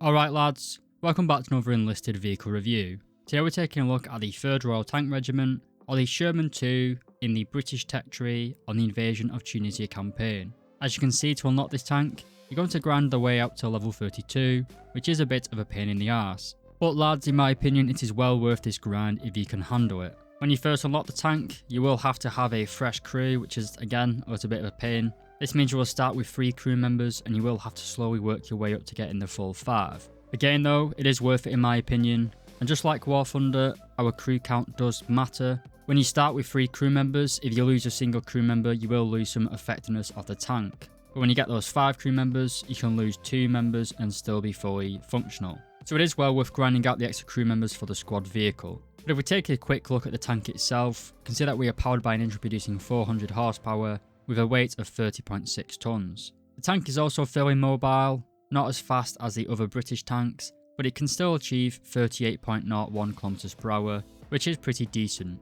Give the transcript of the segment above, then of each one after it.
Alright lads, welcome back to another enlisted vehicle review. Today we're taking a look at the 3rd Royal Tank Regiment, or the Sherman 2 in the British Tech Tree on the Invasion of Tunisia campaign. As you can see, to unlock this tank, you're going to grind the way up to level 32, which is a bit of a pain in the arse. But lads, in my opinion, it is well worth this grind if you can handle it. When you first unlock the tank, you will have to have a fresh crew, which is again a little bit of a pain. This means you will start with 3 crew members and you will have to slowly work your way up to getting the full 5. Again though, it is worth it in my opinion, and just like War Thunder, our crew count does matter. When you start with 3 crew members, if you lose a single crew member, you will lose some effectiveness of the tank. But when you get those 5 crew members, you can lose 2 members and still be fully functional. So it is well worth grinding out the extra crew members for the squad vehicle. But if we take a quick look at the tank itself, you can see that we are powered by an engine producing 400 horsepower with a weight of 30.6 tons. The tank is also fairly mobile, not as fast as the other British tanks, but it can still achieve 38.01 km per hour, which is pretty decent.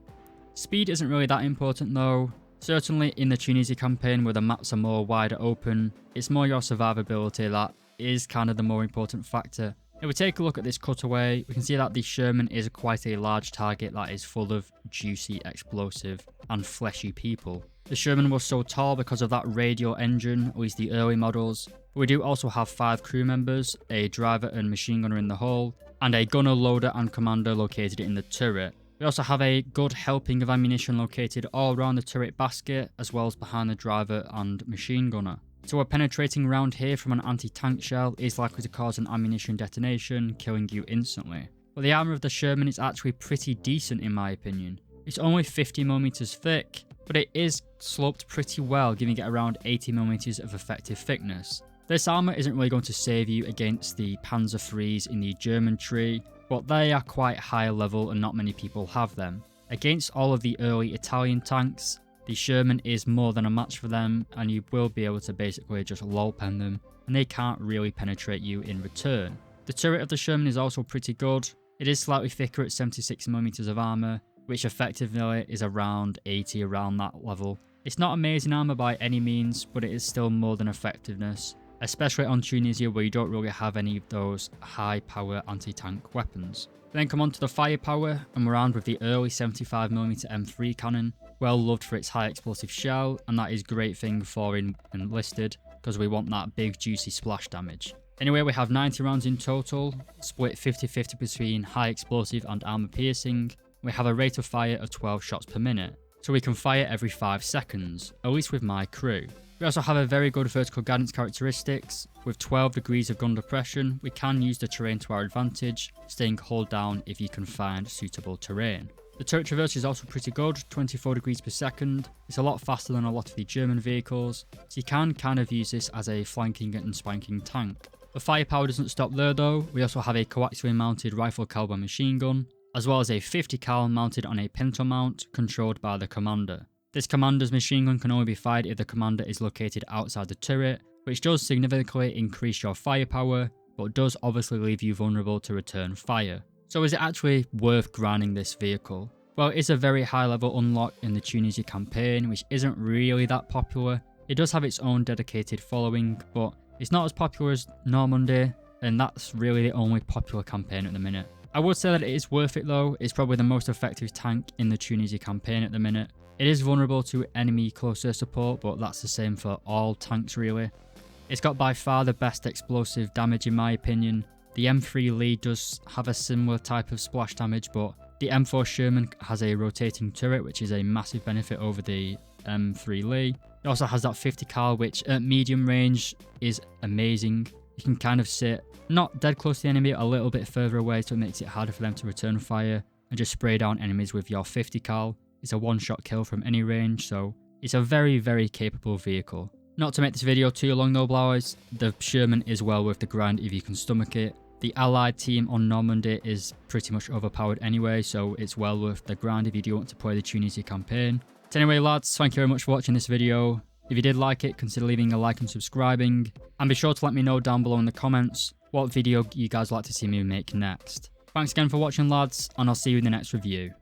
Speed isn't really that important though. Certainly in the Tunisia campaign where the maps are more wider open, it's more your survivability that is kind of the more important factor. If we take a look at this cutaway, we can see that the Sherman is quite a large target that is full of juicy, explosive and fleshy people. The Sherman was so tall because of that radial engine, at least the early models. But we do also have 5 crew members, a driver and machine gunner in the hull, and a gunner, loader and commander located in the turret. We also have a good helping of ammunition located all around the turret basket, as well as behind the driver and machine gunner. So a penetrating round here from an anti-tank shell is likely to cause an ammunition detonation, killing you instantly. But the armour of the Sherman is actually pretty decent in my opinion. It's only 50mm thick, but it is sloped pretty well, giving it around 80mm of effective thickness. This armour isn't really going to save you against the Panzer IIIs in the German tree, but they are quite high level and not many people have them. Against all of the early Italian tanks, the Sherman is more than a match for them, and you will be able to basically just lol pen them, and they can't really penetrate you in return. The turret of the Sherman is also pretty good. It is slightly thicker at 76mm of armour, which effectively is around 80 around that level. It's not amazing armour by any means, but it is still more than effectiveness, especially on Tunisia where you don't really have any of those high power anti-tank weapons. Then come on to the firepower, and we're armed with the early 75mm M3 cannon, well loved for its high explosive shell, and that is a great thing for enlisted because we want that big juicy splash damage. Anyway, we have 90 rounds in total, split 50-50 between high explosive and armor piercing. We have a rate of fire of 12 shots per minute, so we can fire every 5 seconds, at least with my crew. We also have a very good vertical guidance characteristics. With 12 degrees of gun depression, we can use the terrain to our advantage, staying hull down if you can find suitable terrain. The turret traverse is also pretty good, 24 degrees per second. It's a lot faster than a lot of the German vehicles, so you can kind of use this as a flanking and spanking tank. The firepower doesn't stop there though. We also have a coaxially mounted rifle caliber machine gun, as well as a 50 cal mounted on a pinto mount controlled by the commander. This commander's machine gun can only be fired if the commander is located outside the turret, which does significantly increase your firepower, but does obviously leave you vulnerable to return fire. So is it actually worth grinding this vehicle? Well, it's a very high level unlock in the Tunisia campaign, which isn't really that popular. It does have its own dedicated following, but it's not as popular as Normandy, and that's really the only popular campaign at the minute. I would say that it is worth it though. It's probably the most effective tank in the Tunisia campaign at the minute. It is vulnerable to enemy close air support, but that's the same for all tanks really. It's got by far the best explosive damage in my opinion. The M3 Lee does have a similar type of splash damage, but the M4 Sherman has a rotating turret, which is a massive benefit over the M3 Lee. It also has that 50 cal, which at medium range is amazing. You can kind of sit not dead close to the enemy, a little bit further away, so it makes it harder for them to return fire, and just spray down enemies with your 50 cal. It's a one-shot kill from any range, so it's a very, very capable vehicle. Not to make this video too long though, blowers, the Sherman is well worth the grind if you can stomach it. The allied team on Normandy is pretty much overpowered anyway, so it's well worth the grind if you do want to play the Tunisia campaign. But anyway lads, thank you very much for watching this video. If you did like it, consider leaving a like and subscribing, and be sure to let me know down below in the comments what video you guys like to see me make next. Thanks again for watching lads, and I'll see you in the next review.